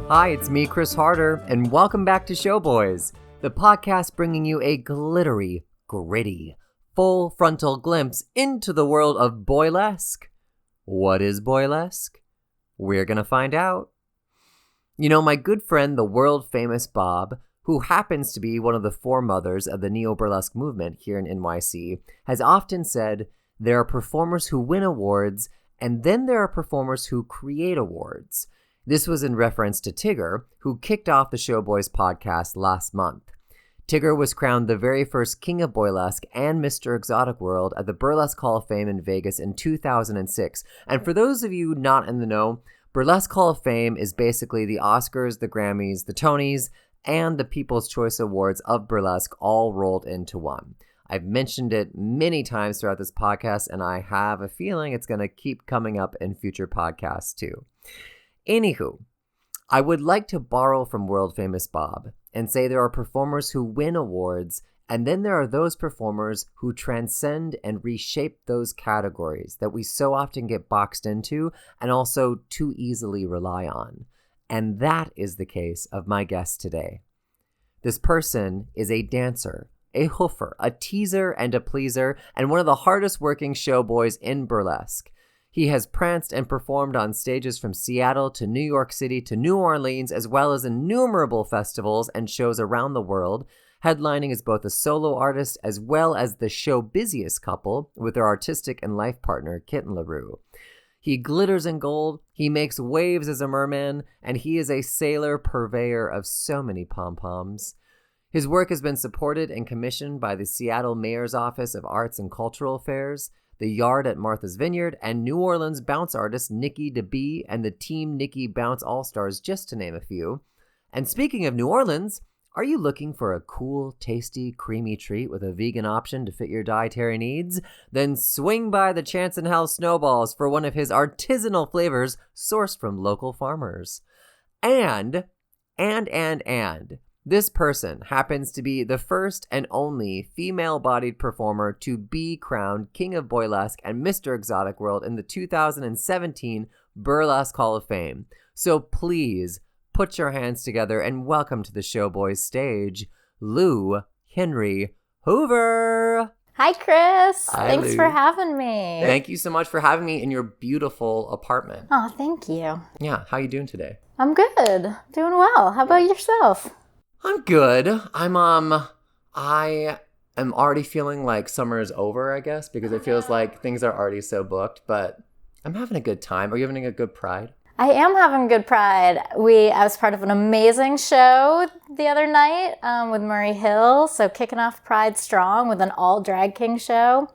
Hi, it's me, Chris Harder, and welcome back to Showboys, the podcast bringing you a glittery, gritty, full frontal glimpse into the world of Boylesque. What is Boylesque? We're gonna find out. You know, my good friend, the world-famous Bob, who happens to be one of the foremothers of the neo-burlesque movement here in NYC, has often said there are performers who win awards, and then there are performers who create awards. This was in reference to Tigger, who kicked off the Showboys podcast last month. Tigger was crowned the very first King of Boylesque and Mr. Exotic World at the Burlesque Hall of Fame in Vegas in 2006. And for those of you not in the know, Burlesque Hall of Fame is basically the Oscars, the Grammys, the Tonys, and the People's Choice Awards of Burlesque all rolled into one. I've mentioned it many times throughout this podcast, and I have a feeling it's going to keep coming up in future podcasts too. Anywho, I would like to borrow from world-famous Bob and say there are performers who win awards, and then there are those performers who transcend and reshape those categories that we so often get boxed into and also too easily rely on. And that is the case of my guest today. This person is a dancer, a hoofer, a teaser and a pleaser, and one of the hardest working showboys in burlesque. He has pranced and performed on stages from Seattle to New York City to New Orleans, as well as innumerable festivals and shows around the world, headlining as both a solo artist as well as the show busiest couple with their artistic and life partner, Kitten LaRue. He glitters in gold, he makes waves as a merman, and he is a sailor purveyor of so many pom-poms. His work has been supported and commissioned by the Seattle Mayor's Office of Arts and Cultural Affairs, the Yard at Martha's Vineyard, and New Orleans bounce artist Nikki DeBee and the Team Nikki Bounce All-Stars, just to name a few. And speaking of New Orleans, are you looking for a cool, tasty, creamy treat with a vegan option to fit your dietary needs? Then swing by the Chance in Hell SnoBalls for one of his artisanal flavors sourced from local farmers. And this person happens to be the first and only female-bodied performer to be crowned King of Boylesque and Mr. Exotic World in the 2017 Burlesque Hall of Fame. So please put your hands together and welcome to the Showboys stage, Lou Henry Hoover. Hi, Chris. Hi, Thanks Lou. for having me. Thank you so much for having me in your beautiful apartment. Oh, thank you. Yeah, how you doing today? I'm good. Doing well. How about yourself? I'm good. I am already feeling like summer is over, I guess, because it feels like things are already so booked, but I'm having a good time. Are you having a good Pride? I am having good Pride. I was part of an amazing show the other night with Murray Hill, so kicking off Pride strong with an all drag king show,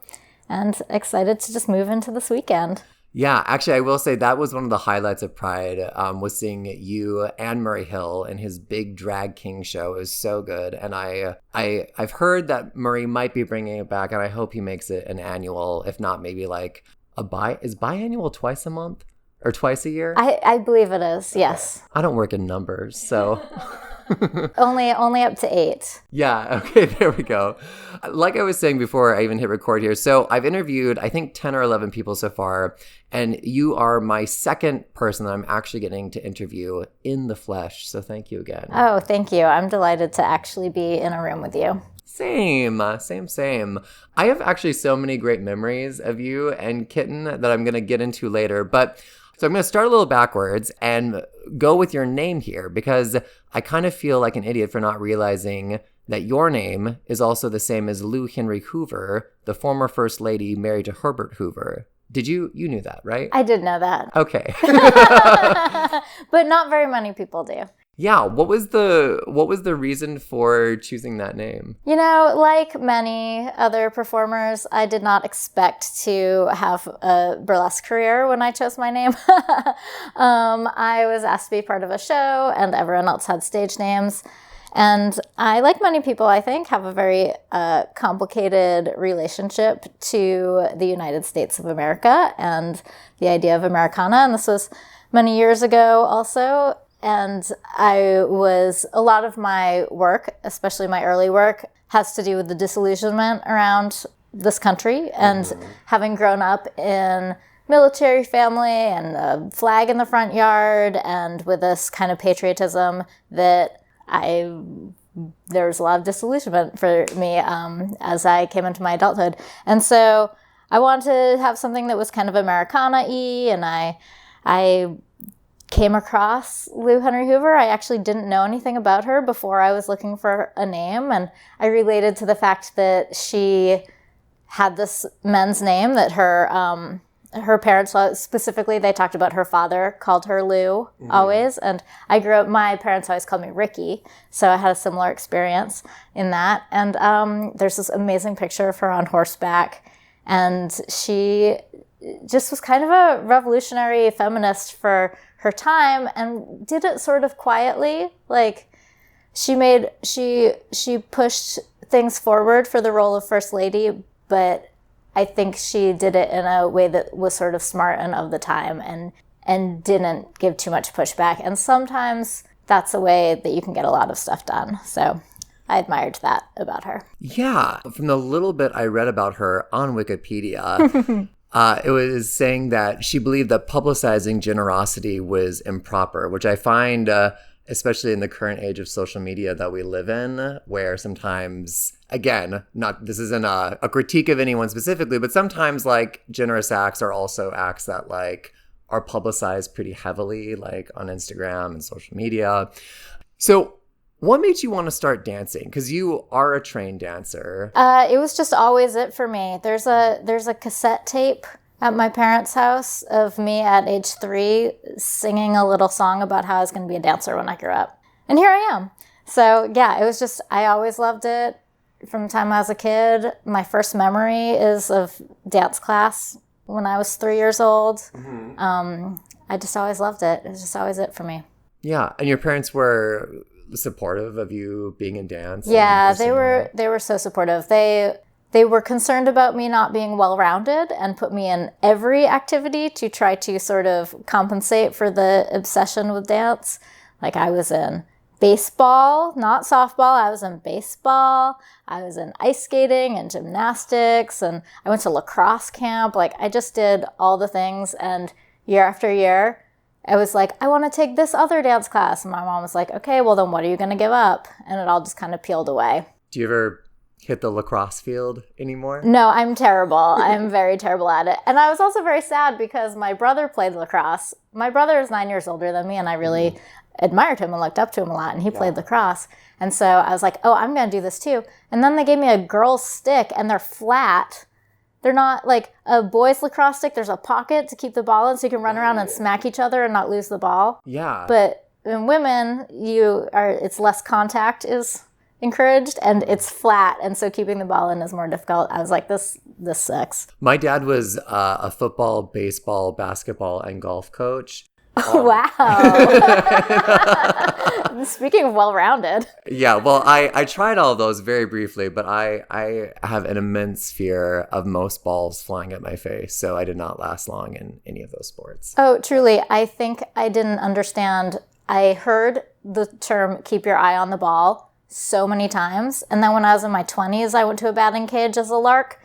and excited to just move into this weekend. Yeah, actually, I will say that was one of the highlights of Pride, was seeing you and Murray Hill in his big drag king show. It was so good, and I've heard that Murray might be bringing it back, and I hope he makes it an annual, if not maybe like is biannual twice a month or twice a year? I believe it is, yes. I don't work in numbers, so... only up to 8. Yeah, okay, there we go. Like I was saying before I even hit record here, so I've interviewed, I think, 10 or 11 people so far, and you are my second person that I'm actually getting to interview in the flesh, so thank you again. Oh, thank you. I'm delighted to actually be in a room with you. Same. I have actually so many great memories of you and Kitten that I'm going to get into later, but... So I'm going to start a little backwards and go with your name here because I kind of feel like an idiot for not realizing that your name is also the same as Lou Henry Hoover, the former First Lady married to Herbert Hoover. You knew that, right? I did know that. Okay. But not very many people do. Yeah, what was the reason for choosing that name? You know, like many other performers, I did not expect to have a burlesque career when I chose my name. I was asked to be part of a show, and everyone else had stage names. And I, like many people, I think, have a very complicated relationship to the United States of America and the idea of Americana. And this was many years ago also. And a lot of my work, especially my early work, has to do with the disillusionment around this country. And having grown up in military family and a flag in the front yard, and with this kind of patriotism that there was a lot of disillusionment for me as I came into my adulthood. And so I wanted to have something that was kind of Americana-y, and I came across Lou Henry Hoover. I actually didn't know anything about her before I was looking for a name, and I related to the fact that she had this men's name that her parents, specifically, they talked about her father called her Lou always, and I grew up, my parents always called me Ricky, so I had a similar experience in that. And there's this amazing picture of her on horseback, and she just was kind of a revolutionary feminist for her time, and did it sort of quietly. Like, she pushed things forward for the role of First Lady, but I think she did it in a way that was sort of smart and of the time, and didn't give too much pushback. And sometimes that's a way that you can get a lot of stuff done. So I admired that about her. Yeah. From the little bit I read about her on Wikipedia, it was saying that she believed that publicizing generosity was improper, which I find, especially in the current age of social media that we live in, where sometimes, again, this isn't a critique of anyone specifically, but sometimes like generous acts are also acts that like are publicized pretty heavily, like on Instagram and social media. So what made you want to start dancing? Because you are a trained dancer. It was just always it for me. There's a cassette tape at my parents' house of me at age 3 singing a little song about how I was going to be a dancer when I grew up. And here I am. So yeah, it was just, I always loved it from the time I was a kid. My first memory is of dance class when I was 3 years old. Mm-hmm. I just always loved it. It was just always it for me. Yeah. And your parents were supportive of you being in dance? Yeah, they were so supportive. They were concerned about me not being well-rounded and put me in every activity to try to sort of compensate for the obsession with dance. Like, I was in baseball, not softball. I was in baseball. I was in ice skating and gymnastics, and I went to lacrosse camp. Like, I just did all the things, and year after year, I was like, I want to take this other dance class. And my mom was like, okay, well then what are you going to give up? And it all just kind of peeled away. Do you ever hit the lacrosse field anymore? No, I'm terrible. I'm very terrible at it. And I was also very sad because my brother played lacrosse. My brother is 9 years older than me, and I really admired him and looked up to him a lot, and he played lacrosse. And so I was like, oh, I'm going to do this too. And then they gave me a girl's stick, and they're flat. They're not like a boys lacrosse stick. There's a pocket to keep the ball in so you can run around and smack each other and not lose the ball. Yeah. But in women, it's less contact is encouraged, and it's flat, and so keeping the ball in is more difficult. I was like, this sucks. My dad was a football, baseball, basketball, and golf coach. Wow. Speaking of well-rounded. Yeah, well, I tried all of those very briefly, but I have an immense fear of most balls flying at my face, so I did not last long in any of those sports. Oh, truly. I think I didn't understand. I heard the term keep your eye on the ball so many times, and then when I was in my 20s, I went to a batting cage as a lark,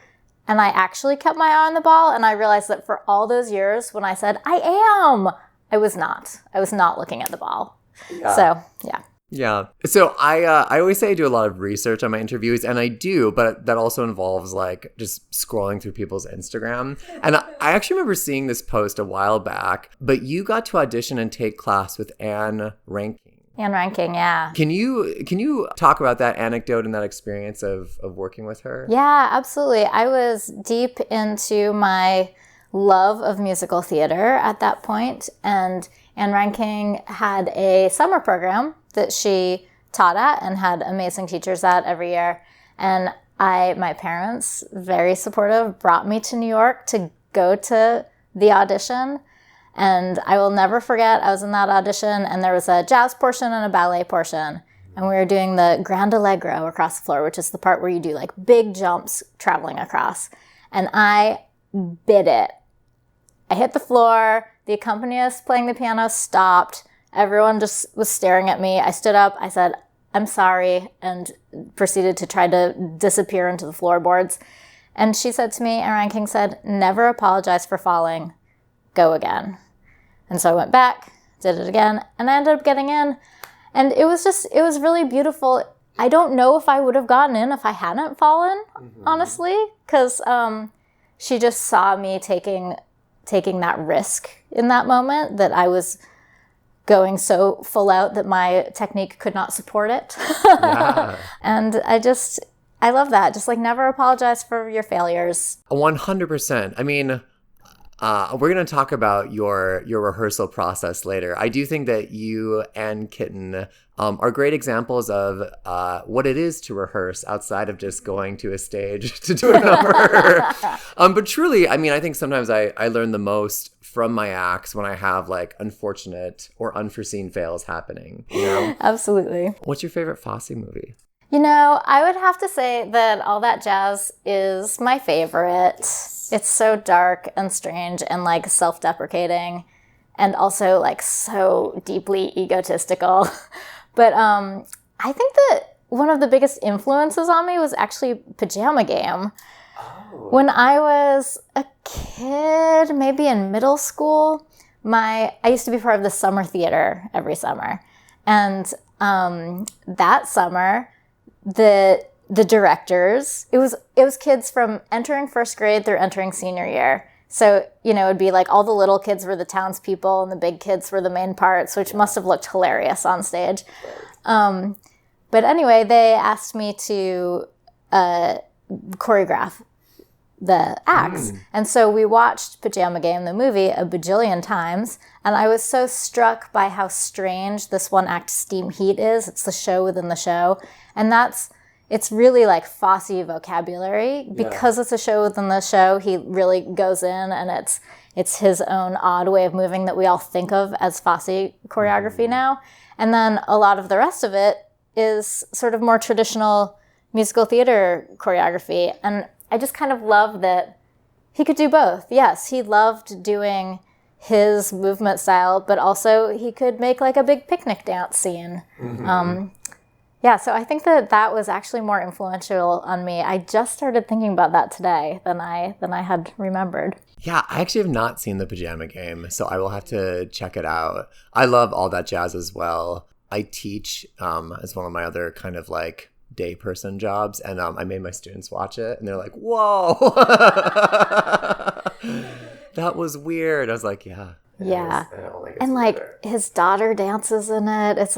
and I actually kept my eye on the ball, and I realized that for all those years when I said, I am, I was not. I was not looking at the ball. Yeah. So, yeah. Yeah. So I always say I do a lot of research on my interviews, and I do, but that also involves like just scrolling through people's Instagram. And I actually remember seeing this post a while back, but you got to audition and take class with Ann Reinking. Ann Reinking, yeah. Can you talk about that anecdote and that experience of working with her? Yeah, absolutely. I was deep into my love of musical theater at that point, and Ann Reinking had a summer program that she taught at and had amazing teachers at every year. And my parents, very supportive, brought me to New York to go to the audition. And I will never forget, I was in that audition, and there was a jazz portion and a ballet portion. And we were doing the Grand Allegro across the floor, which is the part where you do like big jumps traveling across. And I bit it. I hit the floor. The accompanist playing the piano stopped. Everyone just was staring at me. I stood up. I said, I'm sorry, and proceeded to try to disappear into the floorboards. And she said to me, Ann Reinking said, never apologize for falling. go again. And so I went back, did it again, and I ended up getting in. And it was really beautiful. I don't know if I would have gotten in if I hadn't fallen, honestly, because she just saw me taking that risk in that moment, that I was going so full out that my technique could not support it. Yeah. And I love that. Just like never apologize for your failures. 100%. I mean, we're going to talk about your rehearsal process later. I do think that you and Kitten are great examples of what it is to rehearse outside of just going to a stage to do a number. But truly, I mean, I think sometimes I learn the most from my acts when I have like unfortunate or unforeseen fails happening. You know? Absolutely. What's your favorite Fosse movie? You know, I would have to say that All That Jazz is my favorite. It's so dark and strange and like self-deprecating and also like so deeply egotistical. But I think that one of the biggest influences on me was actually Pajama Game. Oh. When I was a kid, maybe in middle school, I used to be part of the summer theater every summer. And that summer, the directors, it was kids from entering first grade through entering senior year. So, you know, it'd be like all the little kids were the townspeople and the big kids were the main parts, which must have looked hilarious on stage. But anyway, they asked me to choreograph the acts. And so we watched Pajama Game, the movie, a bajillion times. And I was so struck by how strange this one act Steam Heat is. It's the show within the show. And it's really like Fosse vocabulary. Because it's a show within the show, he really goes in and it's his own odd way of moving that we all think of as Fosse choreography now. And then a lot of the rest of it is sort of more traditional musical theater choreography. And I just kind of love that he could do both. Yes, he loved doing his movement style, but also he could make like a big picnic dance scene. Yeah, so I think that was actually more influential on me. I just started thinking about that today than I had remembered. Yeah, I actually have not seen the Pajama Game, so I will have to check it out. I love All That Jazz as well. I teach as one of my other kind of like day person jobs, and I made my students watch it, and they're like, "Whoa, that was weird." I was like, "Yeah." Yeah. And like his daughter dances in it. It's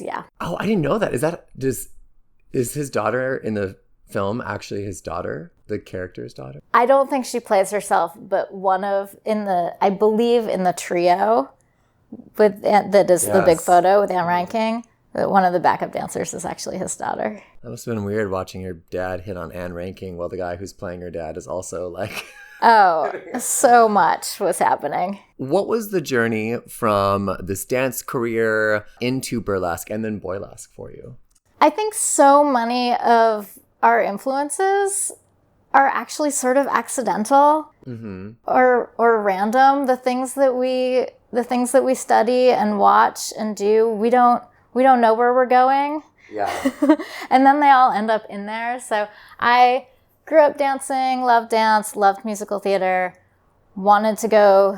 yeah. Oh, I didn't know that. Is his daughter in the film actually his daughter, the character's daughter? I don't think she plays herself, but I believe in the trio that is the big photo with Ann Reinking, that one of the backup dancers is actually his daughter. That must have been weird watching your dad hit on Ann Reinking while the guy who's playing her dad is also like... Oh, so much was happening. What was the journey from this dance career into burlesque and then boylesque for you? I think so many of our influences are actually sort of accidental or random. The things that we study and watch and do, we don't know where we're going. Yeah. And then they all end up in there. So I grew up dancing, loved dance, loved musical theater, wanted to go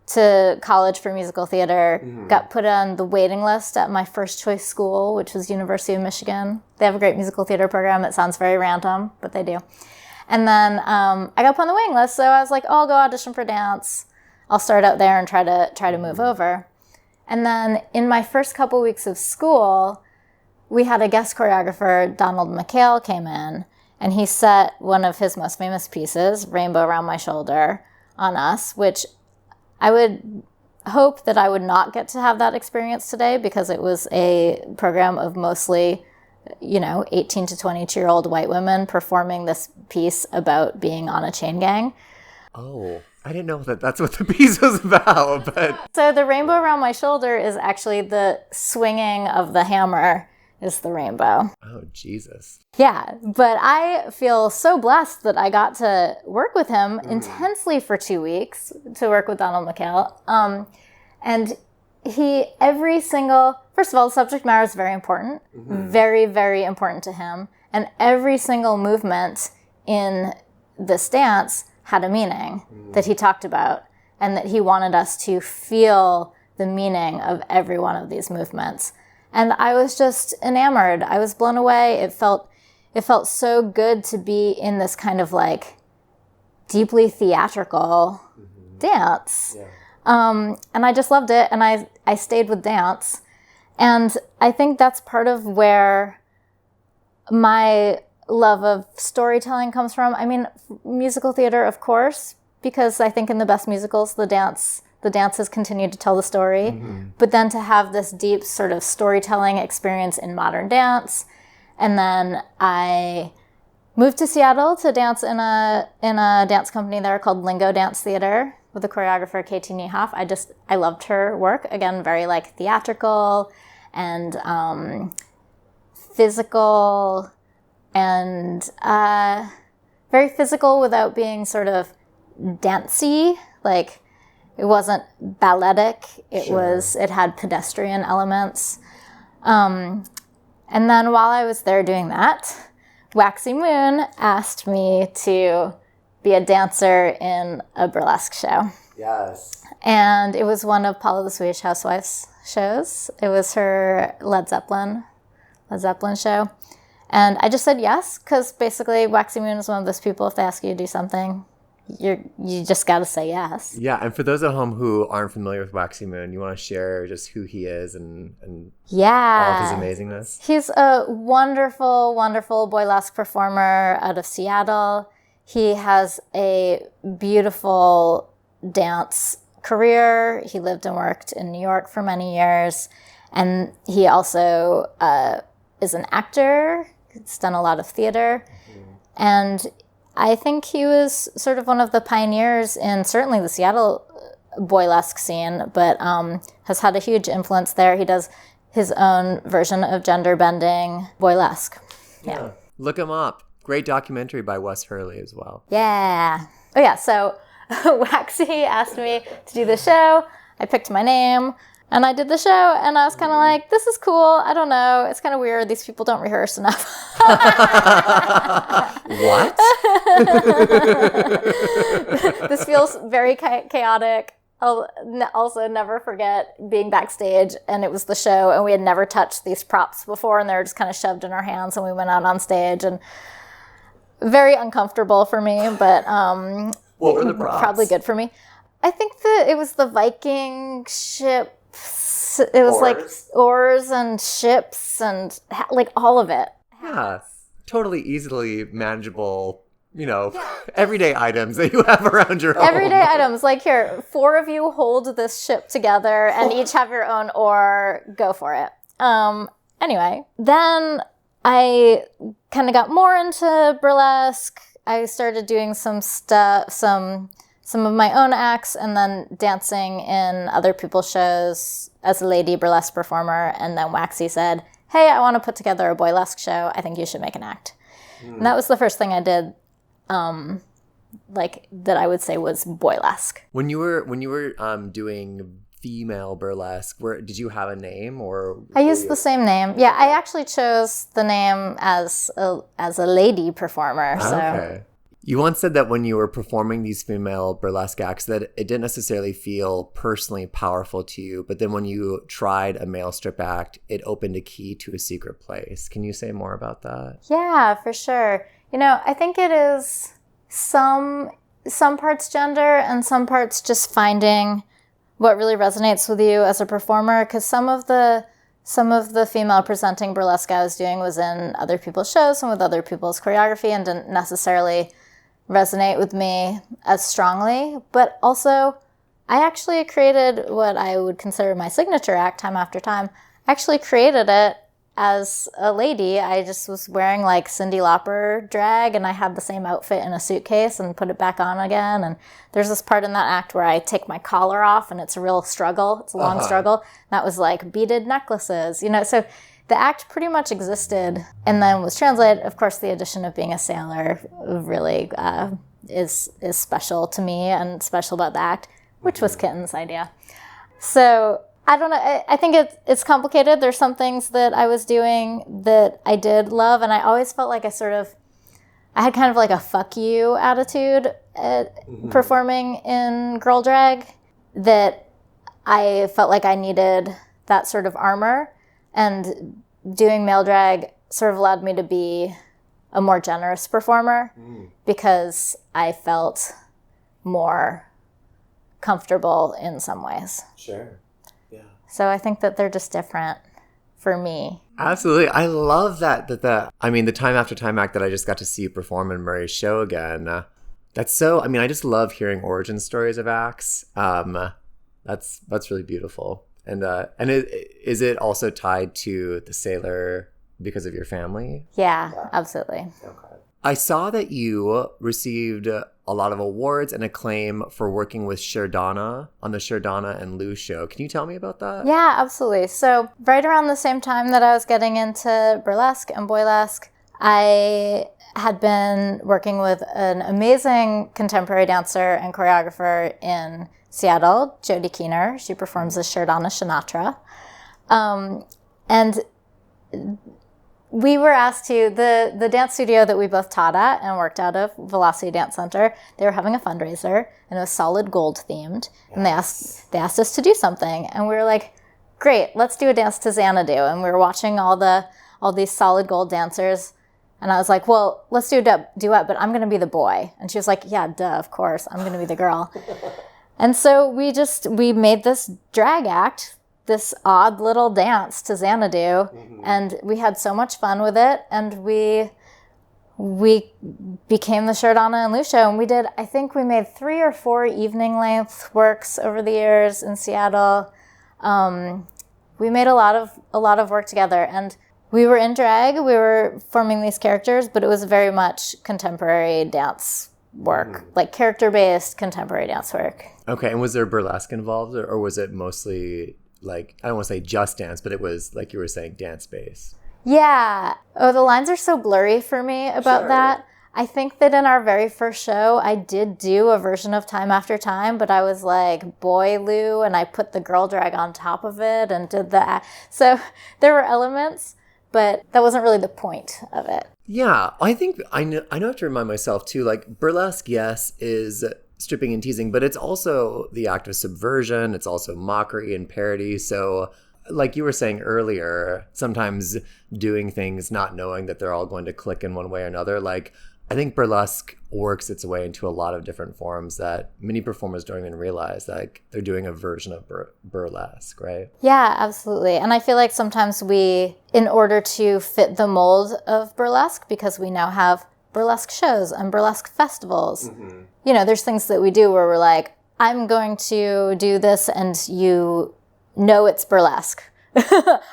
to college for musical theater, got put on the waiting list at my first choice school, which was University of Michigan. They have a great musical theater program. It sounds very random, but they do. And then I got put on the waiting list, so I was like, oh, I'll go audition for dance. I'll start out there and try to move over. And then in my first couple weeks of school, we had a guest choreographer, Donald McKayle, came in, and he set one of his most famous pieces, Rainbow Around My Shoulder, on us, which I would hope that I would not get to have that experience today, because it was a program of mostly, 18 to 22-year-old white women performing this piece about being on a chain gang. Oh, I didn't know that that's what the piece was about. But So the Rainbow Around My Shoulder is actually the swinging of the hammer is the rainbow. Oh, Jesus. Yeah, but I feel so blessed that I got to work with him intensely for 2 weeks, to work with Donald McKayle. And first of all, the subject matter is very important, very, very important to him. And every single movement in this dance had a meaning that he talked about. and that he wanted us to feel the meaning of every one of these movements. And I was just enamored. I was blown away. It felt so good to be in this kind of like deeply theatrical dance. Yeah. And I just loved it. And I stayed with dance. And I think that's part of where my love of storytelling comes from. I mean, musical theater, of course, because I think in the best musicals, the dances continue to tell the story. Mm-hmm. But then to have this deep sort of storytelling experience in modern dance. And then I moved to Seattle to dance in a dance company there called Lingo Dance Theater with the choreographer Katie Niehoff. I loved her work. Again, very like theatrical and physical and very physical without being sort of dancey. Like it wasn't balletic. It had pedestrian elements. And then while I was there doing that, Waxie Moon asked me to be a dancer in a burlesque show. Yes. And it was one of Paula the Swedish Housewife's shows. It was her Led Zeppelin show. And I just said yes, because basically Waxie Moon is one of those people, if they ask you to do something, you just got to say yes. Yeah, and for those at home who aren't familiar with Waxie Moon, you want to share just who he is and all of his amazingness? He's a wonderful, wonderful Boylesque performer out of Seattle. He has a beautiful dance career. He lived and worked in New York for many years. And he also is an actor. He's done a lot of theater. Mm-hmm. And I think he was sort of one of the pioneers in certainly the Seattle Boylesque scene, but has had a huge influence there. He does his own version of gender-bending Boylesque. Yeah. Look him up. Great documentary by Wes Hurley as well. Yeah. Oh, yeah. So Waxie asked me to do the show. I picked my name. And I did the show, and I was kind of like, this is cool. I don't know. It's kind of weird. These people don't rehearse enough. What? This feels very chaotic. I'll also never forget being backstage, and it was the show, and we had never touched these props before, and they were just kind of shoved in our hands, and we went out on stage, and very uncomfortable for me, but what were the props? Probably good for me. I think that it was the Viking ship. It was like oars and ships and like all of it. Yeah, totally easily manageable, everyday items that you have around your home. Everyday items. Like here, 4 of you hold this ship together and each have your own oar. Go for it. Anyway, then I kind of got more into burlesque. I started doing some stuff, some of my own acts, and then dancing in other people's shows as a lady burlesque performer. And then Waxie said, hey, I want to put together a Boylesque show. I think you should make an act. And that was the first thing I did, that I would say was Boylesque. When you were doing female burlesque, did you have a name or? I used the same name. Yeah, I actually chose the name as a lady performer. So. Okay. You once said that when you were performing these female burlesque acts that it didn't necessarily feel personally powerful to you, but then when you tried a male strip act, it opened a key to a secret place. Can you say more about that? Yeah, for sure. I think it is some parts gender and some parts just finding what really resonates with you as a performer, because some of the female presenting burlesque I was doing was in other people's shows and with other people's choreography and didn't necessarily resonate with me as strongly. But also, I actually created what I would consider my signature act time after time. I actually created it as a lady. I just was wearing like Cyndi Lauper drag, and I had the same outfit in a suitcase and put it back on again. And there's this part in that act where I take my collar off, and it's a real struggle. It's a long struggle. That was like beaded necklaces, so the act pretty much existed and then was translated. Of course, the addition of being a sailor really is special to me and special about the act, which was Kitten's idea. So I don't know. I think it's complicated. There's some things that I was doing that I did love, and I always felt like I I had kind of like a fuck you attitude at performing in girl drag, that I felt like I needed that sort of armor, and doing male drag sort of allowed me to be a more generous performer because I felt more comfortable in some ways. Sure. Yeah. So I think that they're just different for me. Absolutely. I love that the time after time act that I just got to see you perform in Murray's show again. That's so, I just love hearing origin stories of acts. That's really beautiful. And is it also tied to the sailor because of your family? Yeah, absolutely. Okay. I saw that you received a lot of awards and acclaim for working with Cherdonna on the Kitten N Lou show. Can you tell me about that? Yeah, absolutely. So right around the same time that I was getting into burlesque and boylesque, I had been working with an amazing contemporary dancer and choreographer in Seattle, Jody Keener. She performs as Cherdonna Shinatra. And we were asked to, the dance studio that we both taught at and worked out of, Velocity Dance Center, they were having a fundraiser, and it was solid gold themed. Yes. And they asked us to do something. And we were like, great, let's do a dance to Xanadu. And we were watching all these solid gold dancers. And I was like, well, let's do a duet, but I'm going to be the boy. And she was like, yeah, duh, of course, I'm going to be the girl. And so we made this drag act, this odd little dance to Xanadu, and we had so much fun with it, and we became the Cherdonna N Lou show, and I think we made 3 or 4 evening length works over the years in Seattle. We made a lot of work together, and we were in drag, we were forming these characters, but it was very much contemporary dance work, like character-based contemporary dance work. Okay, and was there burlesque involved, or was it mostly, like, I don't want to say just dance, but it was, like you were saying, dance-based? Yeah. Oh, the lines are so blurry for me about that. I think that in our very first show, I did do a version of Time After Time, but I was like boy Lou, and I put the girl drag on top of it and did that. So there were elements, but that wasn't really the point of it. Yeah, I think I know I have to remind myself too, like burlesque, yes, is stripping and teasing, but it's also the act of subversion. It's also mockery and parody. So like you were saying earlier, sometimes doing things not knowing that they're all going to click in one way or another. Like I think burlesque works its way into a lot of different forms that many performers don't even realize that, like, they're doing a version of burlesque, right? Yeah, absolutely. And I feel like sometimes we, in order to fit the mold of burlesque, because we now have burlesque shows and burlesque festivals, you know, there's things that we do where we're like, I'm going to do this and you know it's burlesque.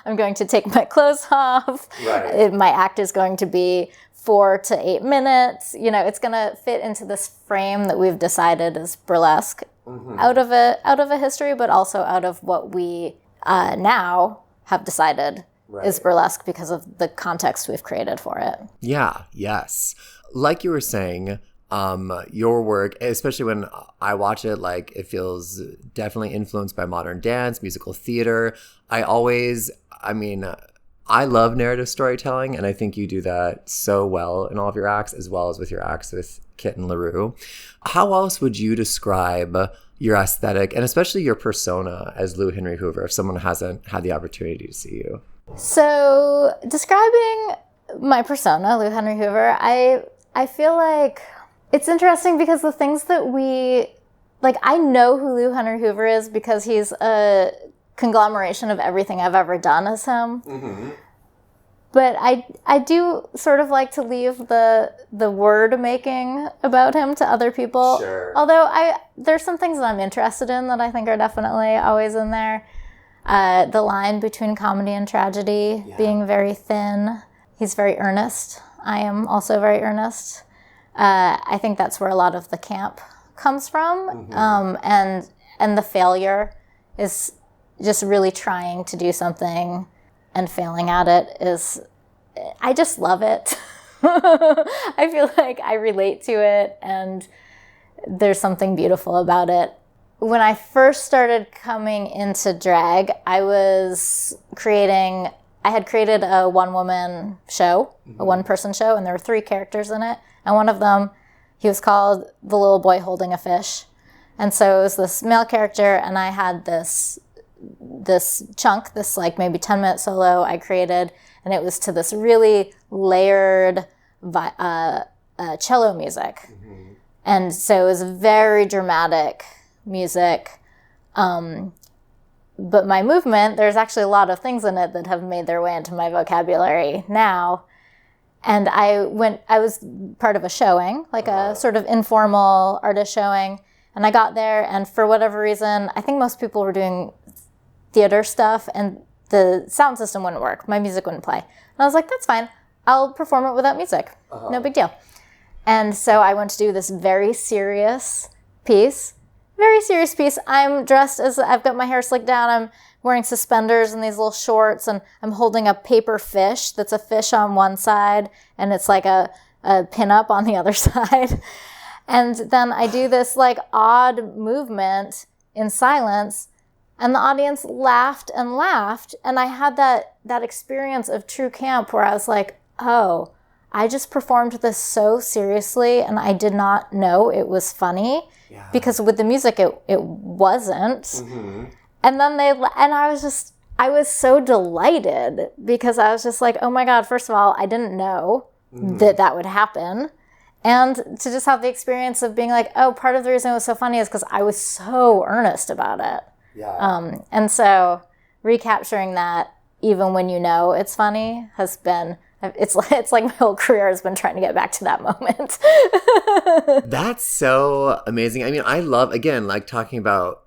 I'm going to take my clothes off. Right. My act is going to be 4 to 8 minutes. You know, it's going to fit into this frame that we've decided is burlesque out of a history, but also out of what we now have decided is burlesque because of the context we've created for it. Yeah, yes. Like you were saying, your work, especially when I watch it, like it feels definitely influenced by modern dance, musical theater. I love narrative storytelling, and I think you do that so well in all of your acts, as well as with your acts with Kitten LaRue. How else would you describe your aesthetic, and especially your persona as Lou Henry Hoover, if someone hasn't had the opportunity to see you? So, describing my persona, Lou Henry Hoover, I feel like it's interesting because the things that I know who Lou Henry Hoover is because he's a conglomeration of everything I've ever done as him. But I do sort of like to leave the word making about him to other people. Sure. Although there's some things that I'm interested in that I think are definitely always in there. The line between comedy and tragedy being very thin. He's very earnest. I am also very earnest. I think that's where a lot of the camp comes from. And the failure is just really trying to do something and failing at it I just love it. I feel like I relate to it and there's something beautiful about it. When I first started coming into drag, I was creating I had created a one-woman show, a one-person show, and there were 3 characters in it. And one of them, he was called The Little Boy Holding a Fish. And so it was this male character, and I had this chunk, this like maybe 10-minute solo I created, and it was to this really layered cello music. Mm-hmm. And so it was very dramatic music. But my movement, there's actually a lot of things in it that have made their way into my vocabulary now. And I was part of a showing, like a sort of informal artist showing. And I got there, and for whatever reason, I think most people were doing theater stuff, and the sound system wouldn't work. My music wouldn't play. And I was like, that's fine. I'll perform it without music. No big deal. And so I went to do this very serious piece. I'm dressed as, I've got my hair slicked down. I'm wearing suspenders and these little shorts, and I'm holding a paper fish that's a fish on one side, and it's like a pin-up on the other side. And then I do this like odd movement in silence, and the audience laughed and laughed. And I had that experience of true camp where I was like, oh, I just performed this so seriously, and I did not know it was funny. Yeah. Because with the music, it wasn't. Mm-hmm. And then I was so delighted, because I was just like, oh my God, first of all, I didn't know that would happen. And to just have the experience of being like, oh, part of the reason it was so funny is because I was so earnest about it. Yeah. And so recapturing that, even when you know it's funny, has been, it's like my whole career has been trying to get back to that moment. That's so amazing. I mean, I love, again, like talking about,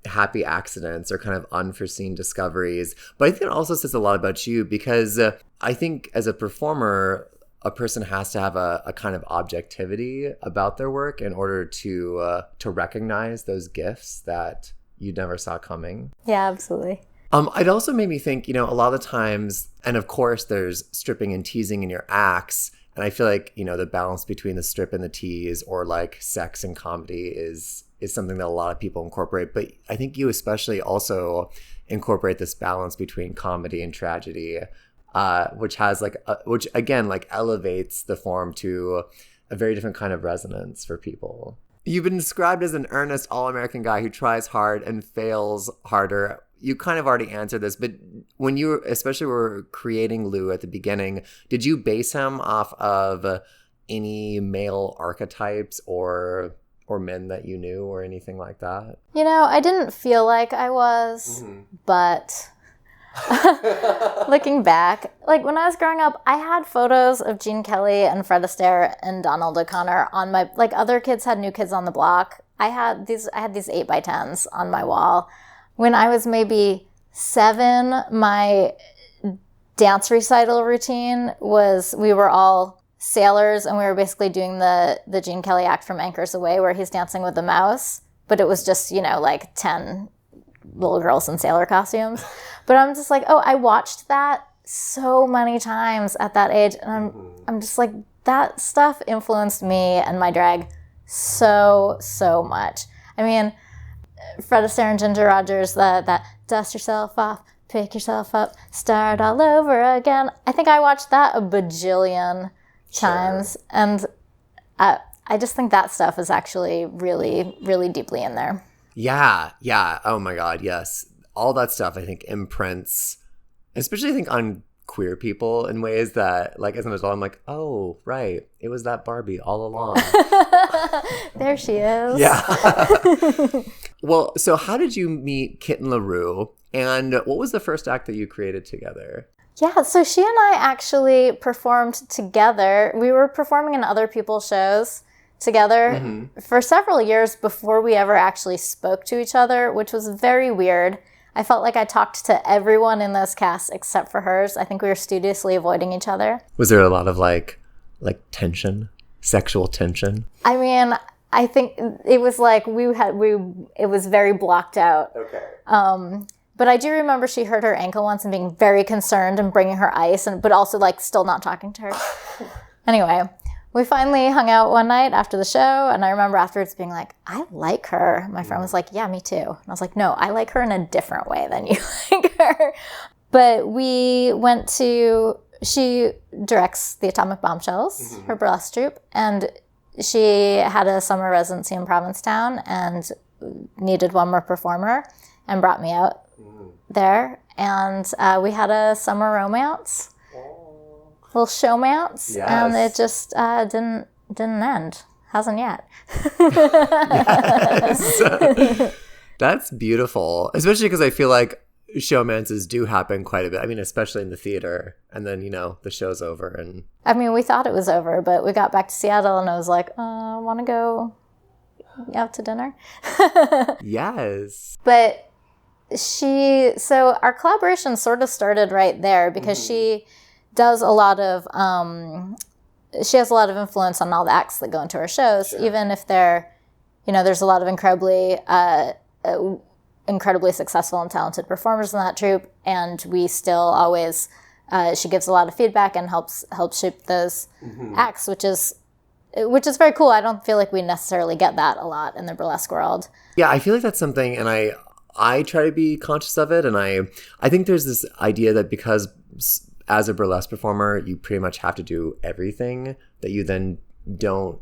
happy accidents or kind of unforeseen discoveries. But I think it also says a lot about you, because I think as a performer, a person has to have a kind of objectivity about their work in order to recognize those gifts that you never saw coming. Yeah, absolutely. It also made me think, a lot of the times, and of course there's stripping and teasing in your acts, and I feel like, the balance between the strip and the tease, or like sex and comedy is something that a lot of people incorporate. But I think you especially also incorporate this balance between comedy and tragedy, which has which again, like elevates the form to a very different kind of resonance for people. You've been described as an earnest all-American guy who tries hard and fails harder. You kind of already answered this, but when you especially were creating Lou at the beginning, did you base him off of any male archetypes or men that you knew or anything like that? I didn't feel like I was, but looking back, like when I was growing up, I had photos of Gene Kelly and Fred Astaire and Donald O'Connor on my, like other kids had New Kids on the Block. I had these 8x10s on my wall. When I was maybe 7, my dance recital routine was, we were all sailors, and we were basically doing the Gene Kelly act from Anchors Away, where he's dancing with the mouse, but it was just, like 10 little girls in sailor costumes. But I'm just like, oh, I watched that so many times at that age, and I'm just like, that stuff influenced me and my drag so much. I mean, Fred Astaire and Ginger Rogers, that dust yourself off, pick yourself up, start all over again. I think I watched that a bajillion times. Sure. And I just think that stuff is actually really, really deeply in there. Yeah. Oh my God, yes. All that stuff, I think, imprints, especially I think on queer people in ways that, like, as an adult, I'm like, oh, right, it was that Barbie all along. There she is. Yeah. Well, so how did you meet Kitten LaRue, and what was the first act that you created together? Yeah, so she and I actually performed together. We were performing in other people's shows together for several years before we ever actually spoke to each other, which was very weird. I felt like I talked to everyone in this cast except for hers. I think we were studiously avoiding each other. Was there a lot of like tension, sexual tension? I mean, I think it was like it was very blocked out. Okay. But I do remember she hurt her ankle once and being very concerned and bringing her ice, but also like still not talking to her. Anyway, we finally hung out one night after the show, and I remember afterwards being like, I like her. My friend was like, yeah, me too. And I was like, no, I like her in a different way than you like her. But we went to, she directs the Atomic Bombshells, her burlesque troupe, and she had a summer residency in Provincetown and needed one more performer and brought me out there. And we had a summer romance, little showmance, and it just didn't end. Hasn't yet. Yes. That's beautiful, especially because I feel like showmances do happen quite a bit. I mean, especially in the theater, and then the show's over, and I mean, we thought it was over, but we got back to Seattle, and I was like, I want to go out to dinner. Yes. But so our collaboration sort of started right there because she does a lot of, she has a lot of influence on all the acts that go into her shows, even if they're, there's a lot of incredibly successful and talented performers in that troupe, and we still always, she gives a lot of feedback and helps shape those acts, which is very cool. I don't feel like we necessarily get that a lot in the burlesque world. Yeah, I feel like that's something, and I try to be conscious of it, and I think there's this idea that because as a burlesque performer, you pretty much have to do everything, that you then don't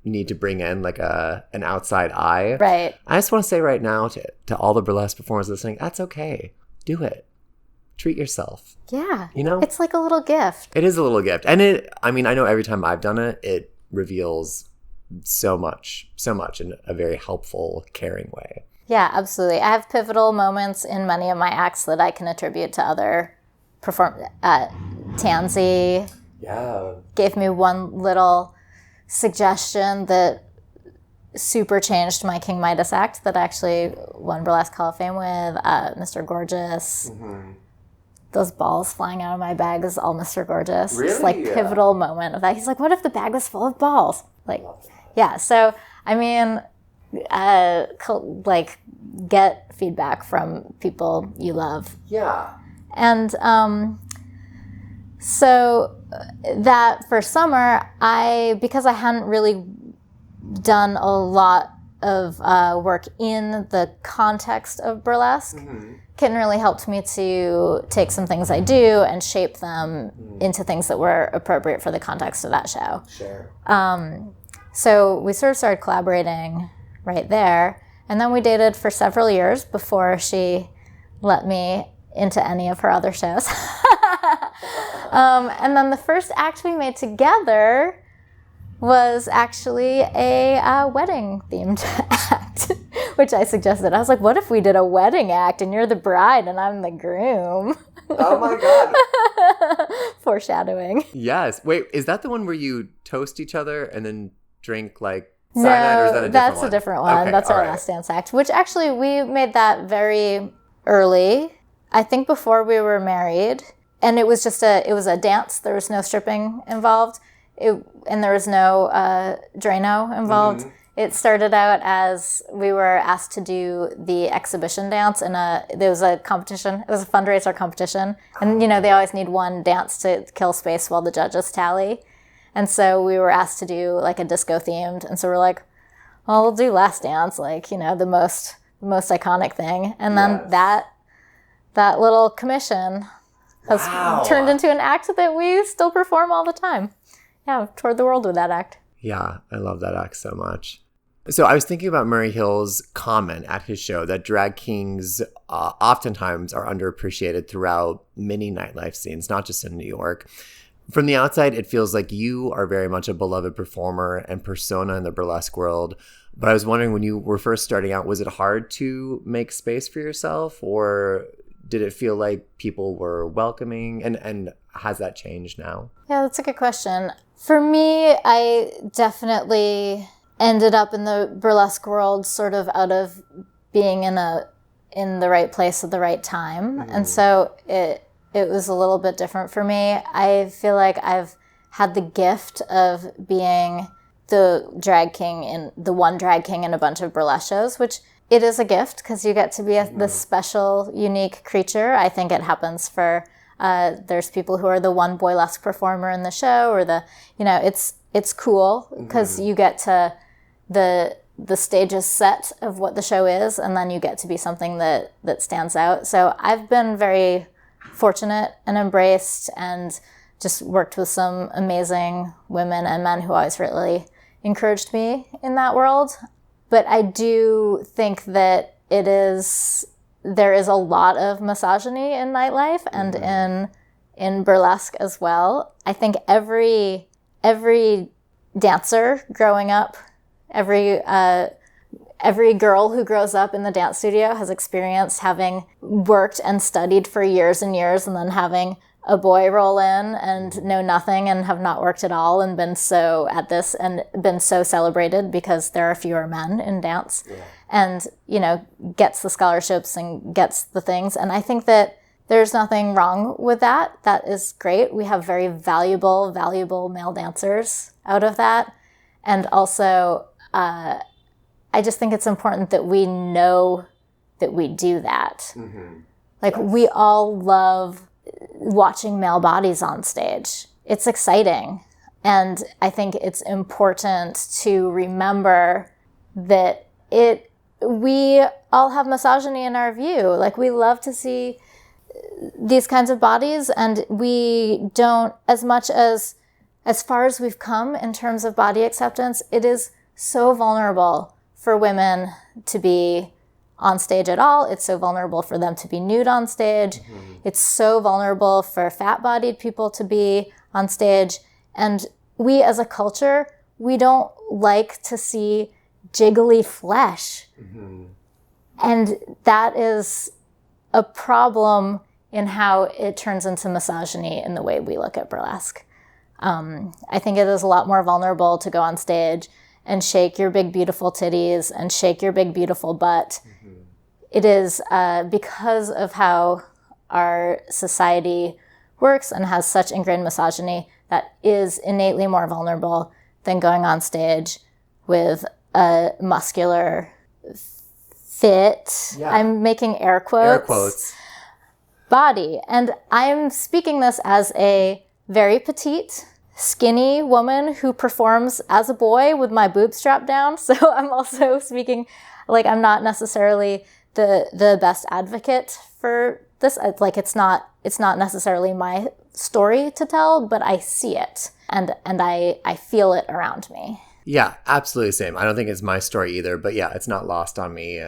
need to bring in like an outside eye. Right. I just want to say right now to all the burlesque performers listening, that's okay. Do it. Treat yourself. Yeah. It's like a little gift. It is a little gift. And I know every time I've done it, it reveals so much in a very helpful, caring way. Yeah, absolutely. I have pivotal moments in many of my acts that I can attribute to other Tansy gave me one little suggestion that super changed my King Midas act that I actually won Burlesque Hall of Fame with, Mr. Gorgeous. Those balls flying out of my bag is all Mr. Gorgeous. Really? Just like pivotal moment of that. He's like, what if the bag was full of balls? Like, yeah. So, I mean, like get feedback from people you love. Yeah. And so that first summer, because I hadn't really done a lot of work in the context of burlesque, Kitten really helped me to take some things I do and shape them into things that were appropriate for the context of that show. Sure. So we sort of started collaborating right there. And then we dated for several years before she let me into any of her other shows. And then the first act we made together was actually a wedding-themed act, which I suggested. I was like, what if we did a wedding act and you're the bride and I'm the groom? Oh my God. Foreshadowing. Yes. Wait, is that the one where you toast each other and then drink like cyanide, or is that a different one? That's a different one. Okay, that's our last dance act, which actually we made that very early, I think before we were married. And it was just a dance. There was no stripping involved. And there was no Drano involved. It started out as we were asked to do the exhibition dance, and there was a competition. It was a fundraiser competition. And, they always need one dance to kill space while the judges tally. And so we were asked to do like a disco themed. And so we're like, well, we'll do Last Dance, like, the most iconic thing. And then that little commission has turned into an act that we still perform all the time. Yeah, I've toured the world with that act. Yeah, I love that act so much. So I was thinking about Murray Hill's comment at his show that drag kings oftentimes are underappreciated throughout many nightlife scenes, not just in New York. From the outside, it feels like you are very much a beloved performer and persona in the burlesque world. But I was wondering, when you were first starting out, was it hard to make space for yourself, or did it feel like people were welcoming? And has that changed now? Yeah, that's a good question. For me, I definitely ended up in the burlesque world sort of out of being in the right place at the right time. And so it was a little bit different for me. I feel like I've had the gift of being the one drag king in a bunch of burlesque shows, which it is a gift because you get to be this special, unique creature. I think it happens for, there's people who are the one Boylesque performer in the show, or it's cool because you get to, the stage is set of what the show is, and then you get to be something that stands out. So I've been very fortunate and embraced and just worked with some amazing women and men who always really encouraged me in that world. But I do think that there is a lot of misogyny in nightlife and in burlesque as well. I think every dancer growing up, every girl who grows up in the dance studio has experienced having worked and studied for years and years and then having a boy roll in and know nothing and have not worked at all and been so at this and been so celebrated because there are fewer men in dance and, gets the scholarships and gets the things. And I think that there's nothing wrong with that. That is great. We have very valuable male dancers out of that. And also, I just think it's important that we know that we do that. We all love watching male bodies on stage. It's exciting. And I think it's important to remember that we all have misogyny in our view. We love to see these kinds of bodies, and we don't, as far as we've come in terms of body acceptance, it is so vulnerable for women to be on stage at all. It's so vulnerable for them to be nude on stage. It's so vulnerable for fat-bodied people to be on stage. And we as a culture, we don't like to see jiggly flesh. And that is a problem in how it turns into misogyny in the way we look at burlesque. I think it is a lot more vulnerable to go on stage and shake your big, beautiful titties and shake your big, beautiful butt. It is because of how our society works and has such ingrained misogyny that is innately more vulnerable than going on stage with a muscular, fit, I'm making air quotes, body. And I'm speaking this as a very petite, skinny woman who performs as a boy with my boobs strapped down. So I'm also speaking, I'm not necessarily the best advocate for this. It's not necessarily my story to tell, but I see it and I feel it around me. Yeah, absolutely same. I don't think it's my story either, but yeah, it's not lost on me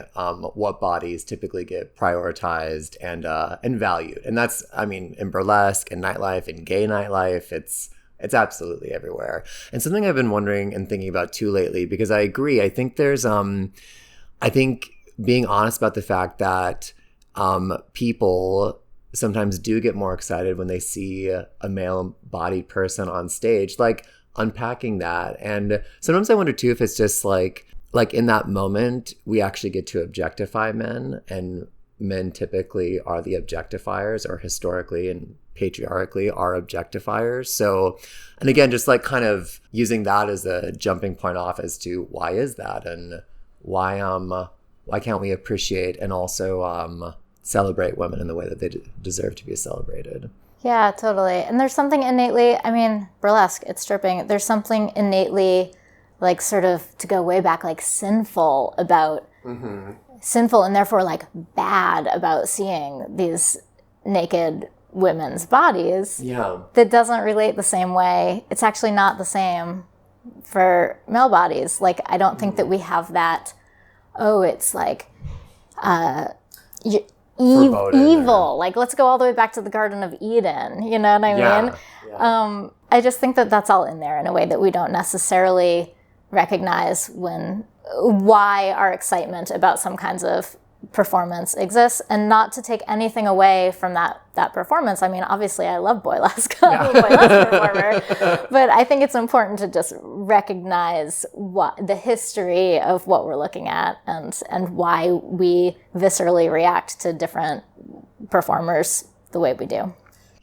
what bodies typically get prioritized and valued. And that's, in burlesque and nightlife and gay nightlife, it's absolutely everywhere. And something I've been wondering and thinking about too lately, because I agree, I think there's, I think being honest about the fact that people sometimes do get more excited when they see a male-bodied person on stage, unpacking that. And sometimes I wonder too if it's just like in that moment we actually get to objectify men, and men typically are the objectifiers, or historically and patriarchally are objectifiers. So, and again, just kind of using that as a jumping point off as to why is that, and why can't we appreciate and also celebrate women in the way that they deserve to be celebrated. Yeah, totally. And there's something innately, burlesque, it's stripping. There's something innately, sort of, to go way back, sinful about, sinful and therefore, bad about seeing these naked women's bodies. Yeah. That doesn't relate the same way. It's actually not the same for male bodies. I don't think that we have that, it's evil. Let's go all the way back to the Garden of Eden. You know what I mean? Yeah. I just think that that's all in there in a way that we don't necessarily recognize why our excitement about some kinds of performance exists, and not to take anything away from that performance. Obviously I love Boylesque. I'm a Boylesque performer, but I think it's important to just recognize the history of what we're looking at and why we viscerally react to different performers the way we do.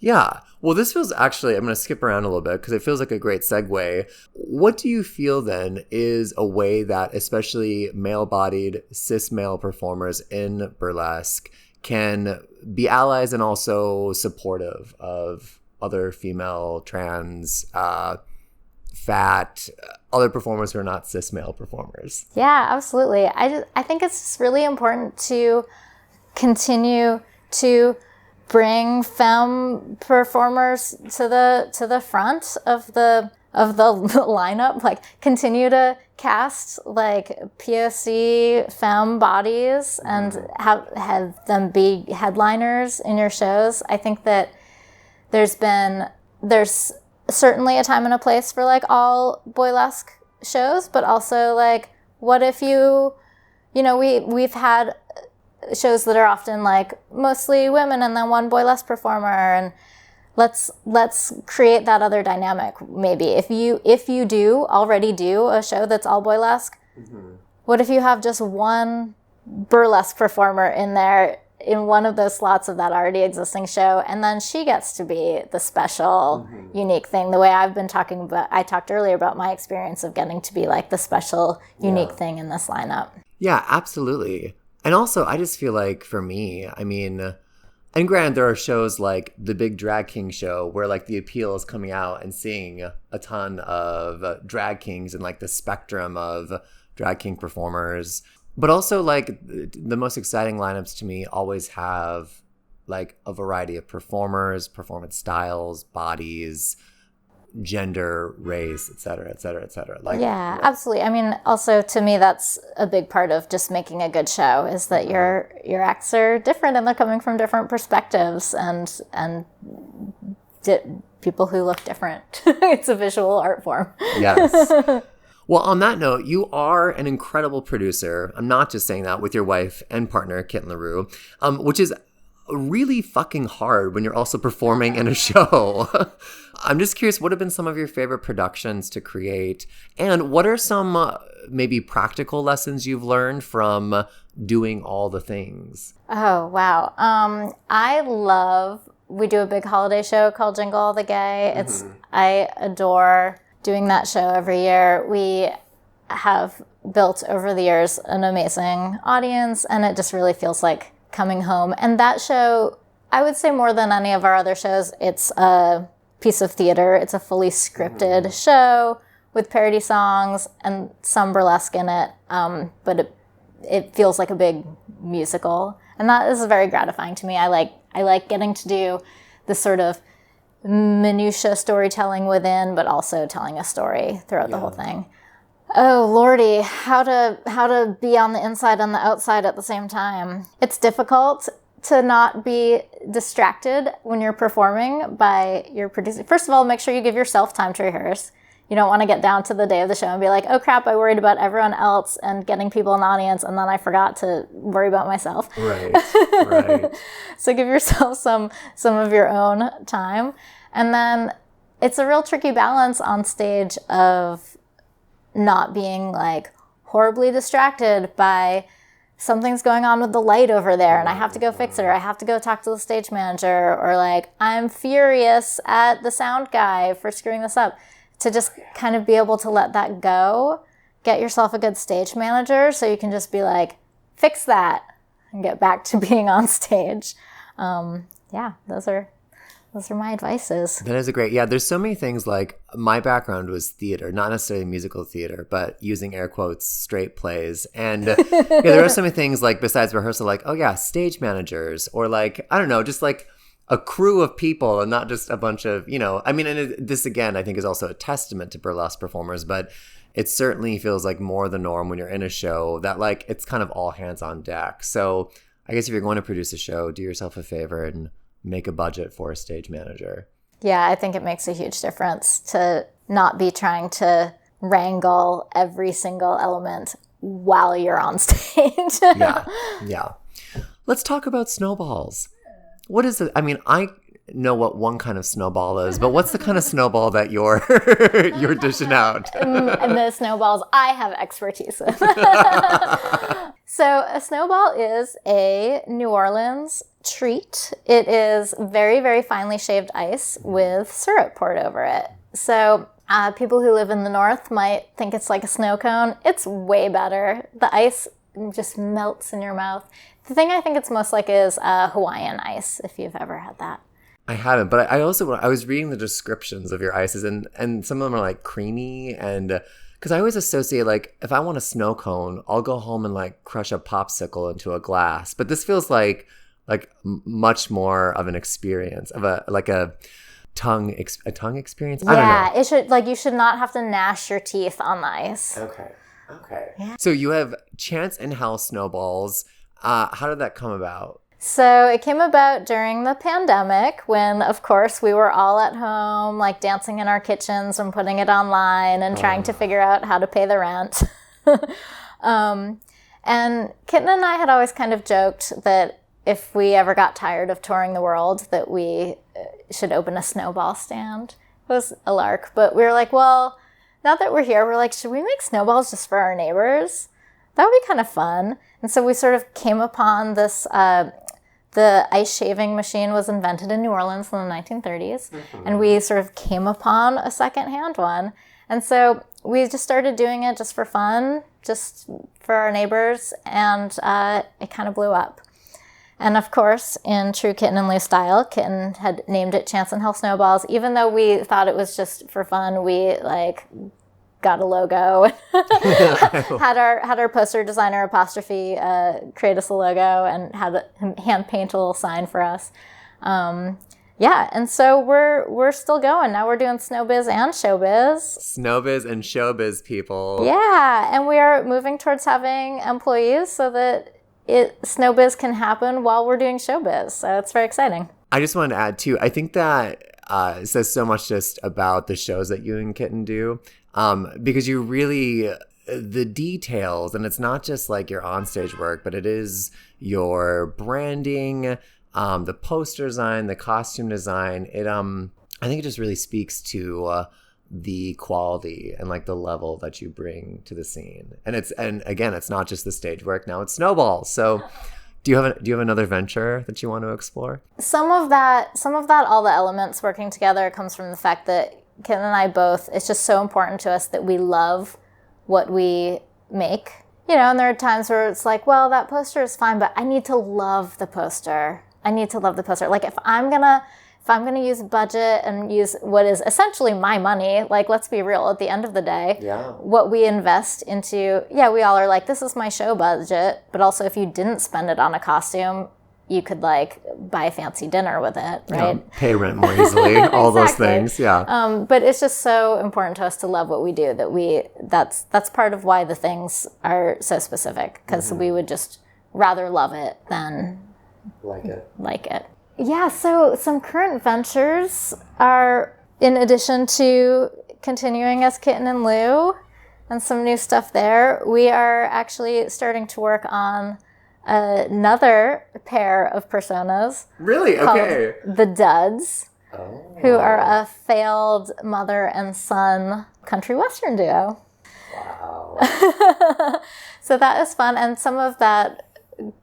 Yeah. Well, this feels actually, I'm going to skip around a little bit because it feels like a great segue. What do you feel then is a way that especially male-bodied cis male performers in burlesque can be allies and also supportive of other female, trans, fat, other performers who are not cis male performers? Yeah, absolutely. I think it's really important to continue to bring femme performers to the front of the lineup, like continue to cast like POC femme bodies and have them be headliners in your shows. I think that there's certainly a time and a place for like all Boylesque shows, but also like, what if we've had shows that are often like mostly women and then one Boylesque performer, and let's create that other dynamic. Maybe if you do already do a show that's all Boylesque, what if you have just one burlesque performer in there in one of those slots of that already existing show, and then she gets to be the special, unique thing. The way I've been talking about, I talked earlier about my experience of getting to be like the special, unique thing in this lineup. Yeah, absolutely. And also, I just feel like for me, I mean, and granted, there are shows like the Big Drag King show where like the appeal is coming out and seeing a ton of drag kings and like the spectrum of drag king performers. But also, like, the most exciting lineups to me always have, like, a variety of performers, performance styles, bodies, gender, race, et cetera, et cetera, et cetera. Like, yeah, absolutely. I mean, also, to me, that's a big part of just making a good show, is that your acts are different and they're coming from different perspectives and people who look different. It's a visual art form. Yes. Well, on that note, you are an incredible producer. I'm not just saying that, with your wife and partner, Kitten LaRue, which is really fucking hard when you're also performing in a show. I'm just curious, what have been some of your favorite productions to create? And what are some maybe practical lessons you've learned from doing all the things? Oh, wow. We do a big holiday show called Jingle All the Gay. I adore doing that show every year. We have built over the years an amazing audience, and it just really feels like coming home. And that show, I would say more than any of our other shows, it's a piece of theater. It's a fully scripted show with parody songs and some burlesque in it, but it feels like a big musical. And that is very gratifying to me. I like getting to do this sort of minutia storytelling within, but also telling a story throughout the whole thing. Oh lordy, how to be on the inside and the outside at the same time. It's difficult to not be distracted when you're performing by your producer. First of all, make sure you give yourself time to rehearse. You don't want to get down to the day of the show and be like, oh crap, I worried about everyone else and getting people in the audience, and then I forgot to worry about myself. Right. So give yourself some of your own time. And then it's a real tricky balance on stage of not being like horribly distracted by something's going on with the light over there and I have to go fix it, or I have to go talk to the stage manager, or like I'm furious at the sound guy for screwing this up. To just kind of be able to let that go, get yourself a good stage manager so you can just be like, fix that, and get back to being on stage. Those are my advices. That is there's so many things. Like, my background was theater, not necessarily musical theater, but using air quotes, straight plays. And there are so many things, like, besides rehearsal, like, oh yeah, stage managers, or like, I don't know, just like a crew of people and not just a bunch of, I mean, and this again, I think is also a testament to burlesque performers, but it certainly feels like more the norm when you're in a show that like it's kind of all hands on deck. So I guess if you're going to produce a show, do yourself a favor and make a budget for a stage manager. Yeah, I think it makes a huge difference to not be trying to wrangle every single element while you're on stage. Yeah. Let's talk about snowballs. What is it? I mean, I know what one kind of snowball is, but what's the kind of snowball that you're dishing out? And the snowballs I have expertise in. So a snowball is a New Orleans treat. It is very, very finely shaved ice with syrup poured over it. So people who live in the north might think it's like a snow cone. It's way better. The ice just melts in your mouth. The thing I think it's most like is Hawaiian ice, if you've ever had that. I haven't, but I was reading the descriptions of your ices, and some of them are like creamy, and because I always associate, like, if I want a snow cone, I'll go home and like crush a popsicle into a glass. But this feels like like much more of an experience of a tongue experience. I don't know. It should you should not have to gnash your teeth on the ice. Okay. Yeah. So you have Chance and Hell snowballs. How did that come about? So it came about during the pandemic when, of course, we were all at home, like dancing in our kitchens and putting it online and trying to figure out how to pay the rent. And Kitten and I had always kind of joked that if we ever got tired of touring the world, that we should open a snowball stand. It was a lark, but we were like, well, now that we're here, we're like, should we make snowballs just for our neighbors? That would be kind of fun. And so we sort of came upon this, the ice shaving machine was invented in New Orleans in the 1930s. And we sort of came upon a secondhand one. And so we just started doing it just for fun, just for our neighbors. And it kind of blew up. And of course, in true Kitten N Lou style, Kitten had named it Chance and Hell Snowballs. Even though we thought it was just for fun, we got a logo, had our poster designer apostrophe create us a logo, and had him hand paint a little sign for us. And so we're still going. Now we're doing snowbiz and showbiz. Snowbiz and showbiz, people. Yeah, and we are moving towards having employees so that snowbiz can happen while we're doing showbiz. So it's very exciting. I just wanted to add too, I think that says so much just about the shows that you and Kitten do. Because you really, the details, and it's not just like your onstage work, but it is your branding, the poster design, the costume design. I think it just really speaks to the quality and like the level that you bring to the scene. And again, it's not just the stage work. Now it's snowballs. So do you have another venture that you want to explore? Some of that, all the elements working together comes from the fact that Kitten and I both, it's just so important to us that we love what we make. And there are times where it's like, well, that poster is fine, but I need to love the poster. Like if I'm gonna use budget and use what is essentially my money, like let's be real, at the end of the day, what we invest into, we all are like, this is my show budget, but also if you didn't spend it on a costume, you could buy a fancy dinner with it, right? Yeah, pay rent more easily, all those things, yeah. But it's just so important to us to love what we do that's part of why the things are so specific, because we would just rather love it than like it. Yeah, so some current ventures are, in addition to continuing as Kitten N Lou and some new stuff there, we are actually starting to work on another pair of personas. Really? Okay. The Duds, who are a failed mother and son country western duo. Wow. So that is fun, and some of that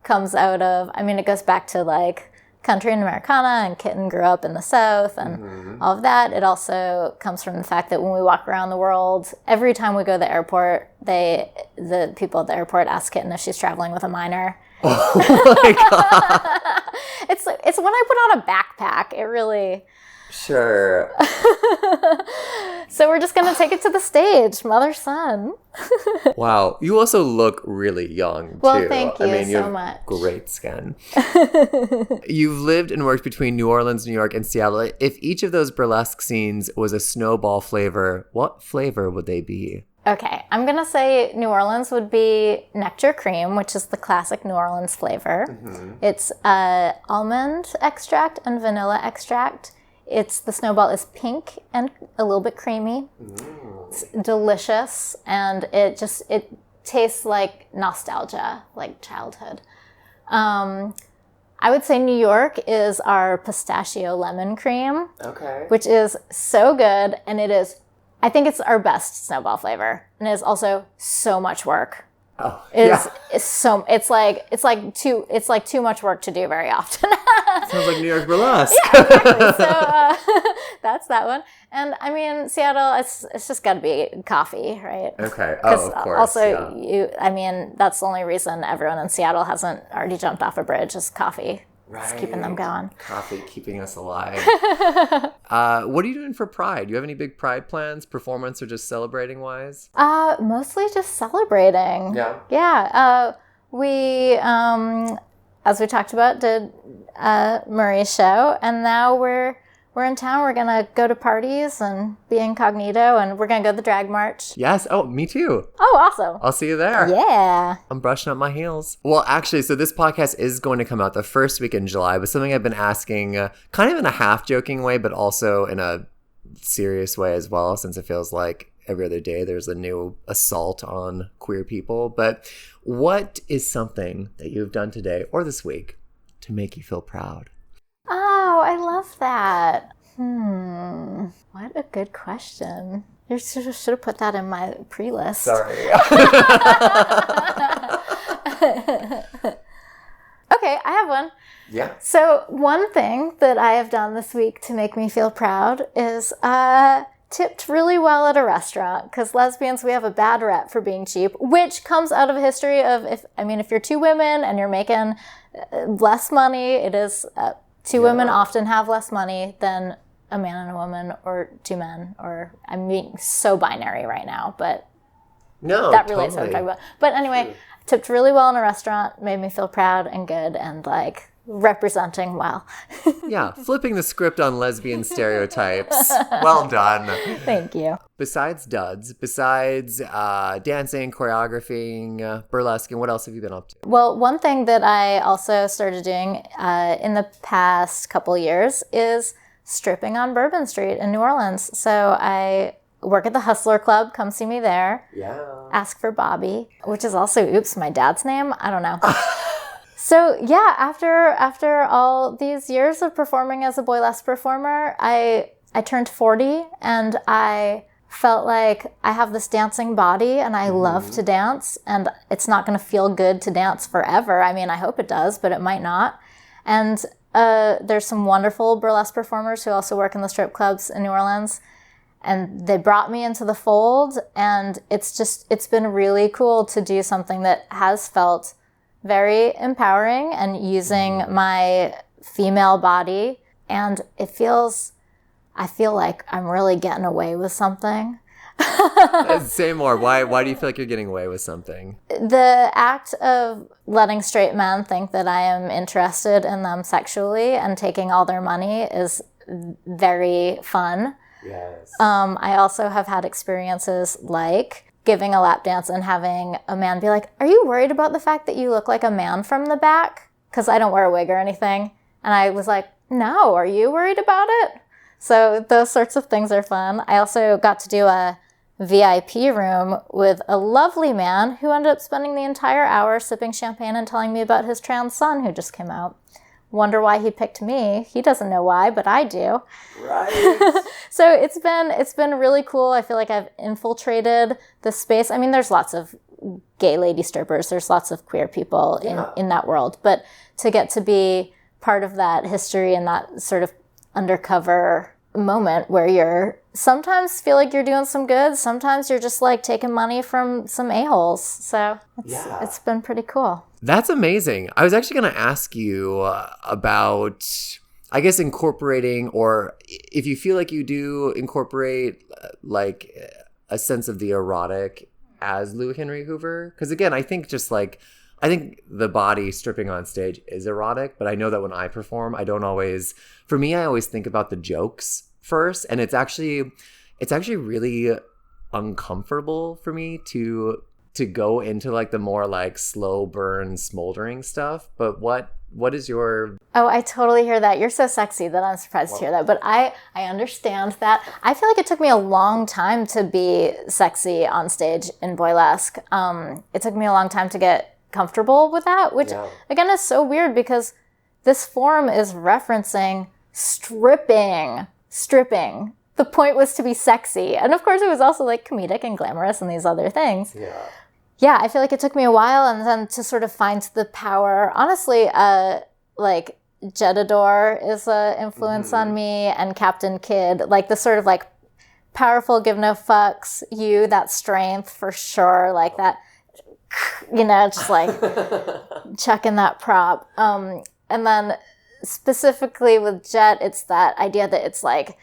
comes out of, it goes back to country and Americana, and Kitten grew up in the South and all of that. It also comes from the fact that when we walk around the world, every time we go to the airport, the people at the airport ask Kitten if she's traveling with a minor. Oh my God. It's when I put on a backpack, it really... Sure. So we're just going to take it to the stage, mother-son. Wow. You also look really young, too. Well, thank you you so have much. Great skin. You've lived and worked between New Orleans, New York, and Seattle. If each of those burlesque scenes was a snowball flavor, what flavor would they be? Okay, I'm going to say New Orleans would be nectar cream, which is the classic New Orleans flavor. It's almond extract and vanilla extract. The snowball is pink and a little bit creamy. It's delicious, and it tastes like nostalgia, like childhood. I would say New York is our pistachio lemon cream, which is so good, and I think it's our best snowball flavor, and it is also so much work. Oh, It's like too much work to do very often. Sounds like New York burlesque. Yeah, exactly. So that's that one. And Seattle, it's just got to be coffee, right? Okay. Oh, of course. Also, that's the only reason everyone in Seattle hasn't already jumped off a bridge is coffee. Right. It's keeping them going. Coffee keeping us alive. What are you doing for Pride? Do you have any big Pride plans, performance, or just celebrating wise? Mostly just celebrating. Yeah. Yeah. We, as we talked about, did Murray's show, and now we're in town. We're gonna go to parties and be incognito, and we're gonna go to the drag march. Yes. Oh, me too. Oh, awesome. I'll see you there. Yeah. I'm brushing up my heels. Well, actually, so this podcast is going to come out the first week in July, but something I've been asking kind of in a half-joking way, but also in a serious way as well, since it feels like every other day there's a new assault on queer people. But what is something that you've done today or this week to make you feel proud? Oh, I love that. What a good question. You should have put that in my pre-list. Sorry. Okay, I have one. Yeah. So one thing that I have done this week to make me feel proud is tipped really well at a restaurant, because lesbians, we have a bad rep for being cheap, which comes out of a history of, if you're two women and you're making less money, it is two women often have less money than a man and a woman, or two men, or I'm being so binary right now, but no, that relates to what I'm talking about. But anyway, tipped really well in a restaurant, made me feel proud and good and like representing well. Yeah, flipping the script on lesbian stereotypes. Well done. Thank you. Besides duds, besides dancing, choreographing, burlesque, and what else have you been up to? Well, one thing that I also started doing in the past couple years is stripping on Bourbon Street in New Orleans. So I work at the Hustler Club. Come see me there. Yeah. Ask for Bobby, which is also, my dad's name. I don't know. So yeah, after all these years of performing as a Boylesque performer, I turned 40 and I felt like I have this dancing body and I love to dance, and it's not going to feel good to dance forever. I mean, I hope it does, but it might not. And there's some wonderful burlesque performers who also work in the strip clubs in New Orleans, and they brought me into the fold, and it's been really cool to do something that has felt very empowering and using my female body, and I feel like I'm really getting away with something. Say more. Why do you feel like you're getting away with something? The act of letting straight men think that I am interested in them sexually and taking all their money is very fun. Yes. I also have had experiences like giving a lap dance and having a man be like, "Are you worried about the fact that you look like a man from the back? Because I don't wear a wig or anything." And I was like, "No, are you worried about it?" So those sorts of things are fun. I also got to do a VIP room with a lovely man who ended up spending the entire hour sipping champagne and telling me about his trans son who just came out. Wonder why he picked me. He doesn't know why, but I do. Right. So it's been really cool. I feel like I've infiltrated the space. I mean, there's lots of gay lady strippers. There's lots of queer people in that world. But to get to be part of that history and that sort of undercover moment where you're sometimes feel like you're doing some good, sometimes you're just like taking money from some a-holes. So it's been pretty cool. That's amazing. I was actually going to ask you about, I guess, incorporating, or if you feel like you do incorporate like a sense of the erotic as Lou Henry Hoover. Because again, I think the body stripping on stage is erotic, but I know that when I perform, I always think about the jokes first. And it's actually really uncomfortable for me to go into like the more like slow burn smoldering stuff. But what is your... Oh, I totally hear that. You're so sexy that I'm surprised to hear that. But I understand that. I feel like it took me a long time to be sexy on stage in Boylesque. It took me a long time to get comfortable with that, which again is so weird because this form is referencing stripping. The point was to be sexy. And of course it was also like comedic and glamorous and these other things. Yeah, I feel like it took me a while and then to sort of find the power. Honestly, like Jett is an influence on me, and Captain Kidd, like the sort of like powerful, give no fucks, that strength for sure, like that, just like chucking that prop. And then specifically with Jett, it's that idea that it's like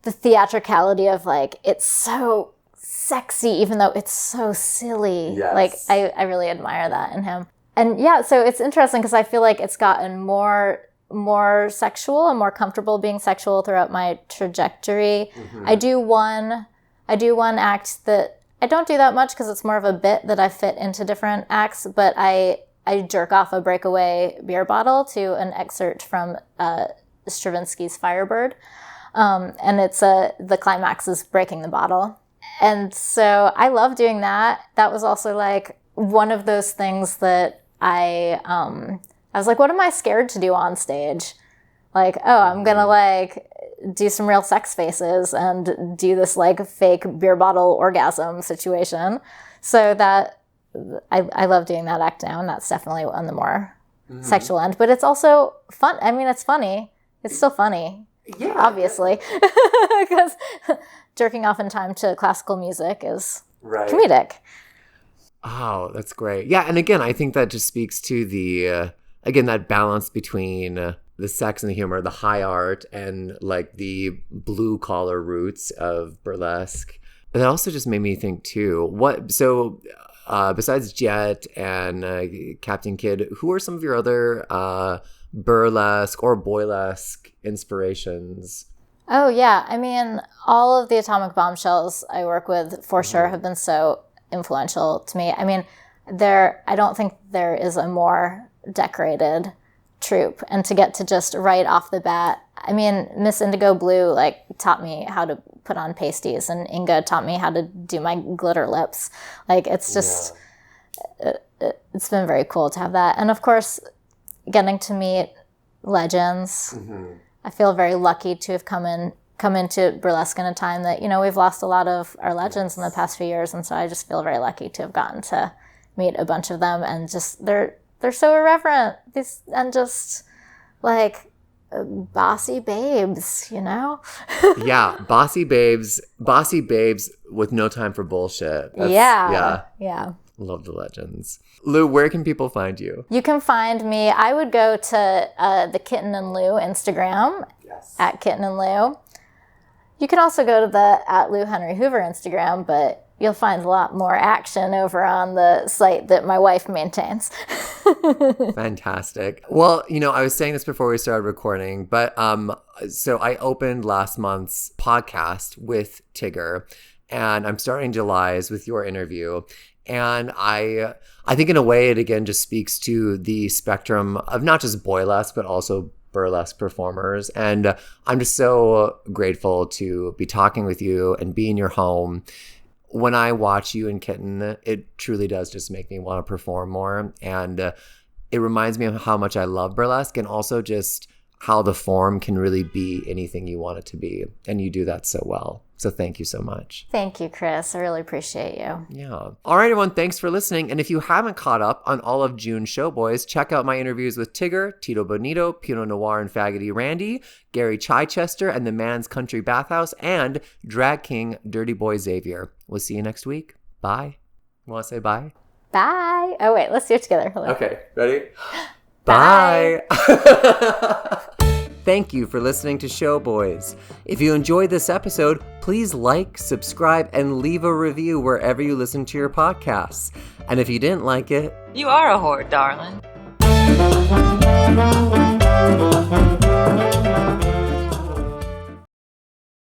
the theatricality of like, it's so sexy, even though it's so silly. Yes. Like, I really admire that in him. And yeah, so it's interesting because I feel like it's gotten more more sexual and more comfortable being sexual throughout my trajectory. Mm-hmm. I do one act that I don't do that much because it's more of a bit that I fit into different acts, but I jerk off a breakaway beer bottle to an excerpt from Stravinsky's Firebird. And it's the climax is breaking the bottle. And so I love doing that. That was also like one of those things that I was like, what am I scared to do on stage? Like, oh, I'm going to like do some real sex faces and do this like fake beer bottle orgasm situation. So that I love doing that act now, and that's definitely on the more sexual end. But it's also fun. I mean, it's funny. It's still funny. Yeah, obviously, because jerking off in time to classical music is comedic. Oh, that's great. Yeah, and again, I think that just speaks to the that balance between the sex and the humor, the high art, and like the blue collar roots of burlesque. And that also just made me think too. Besides Jett and Captain Kidd, who are some of your other burlesque or boylesque inspirations? Oh, yeah. I mean, all of the Atomic Bombshells I work with for sure have been so influential to me. I mean, I don't think there is a more decorated troupe. And to get to just right off the bat, I mean, Miss Indigo Blue like taught me how to put on pasties, and Inga taught me how to do my glitter lips. Like, it's just, it's been very cool to have that. And of course, getting to meet legends. Mm-hmm. I feel very lucky to have come into burlesque in a time that, we've lost a lot of our legends in the past few years. And so I just feel very lucky to have gotten to meet a bunch of them, and just, they're so irreverent. And just like bossy babes, Yeah. Bossy babes with no time for bullshit. Yeah. Love the legends. Lou, where can people find you? You can find me. I would go to the Kitten N Lou Instagram, at Kitten N Lou. You can also go to the at Lou Henry Hoover Instagram, but you'll find a lot more action over on the site that my wife maintains. Fantastic. Well, I was saying this before we started recording, but so I opened last month's podcast with Tigger, and I'm starting July's with your interview. And I think in a way it again just speaks to the spectrum of not just boylesque, but also burlesque performers. And I'm just so grateful to be talking with you and be in your home. When I watch you and Kitten, it truly does just make me want to perform more. And it reminds me of how much I love burlesque, and also just how the form can really be anything you want it to be. And you do that so well. So thank you so much. Thank you, Chris. I really appreciate you. Yeah. All right, everyone. Thanks for listening. And if you haven't caught up on all of June's Showboys, check out my interviews with Tigger, Tito Bonito, Pinot Noir and Faggoty Randy, Gary Chichester and the Man's Country Bathhouse, and Drag King Dirty Boy Xavier. We'll see you next week. Bye. Want to say bye? Bye. Oh, wait. Let's do it together. Hold on. Okay. Ready? Bye. Thank you for listening to Showboys. If you enjoyed this episode, please like, subscribe, and leave a review wherever you listen to your podcasts. And if you didn't like it, you are a whore, darling.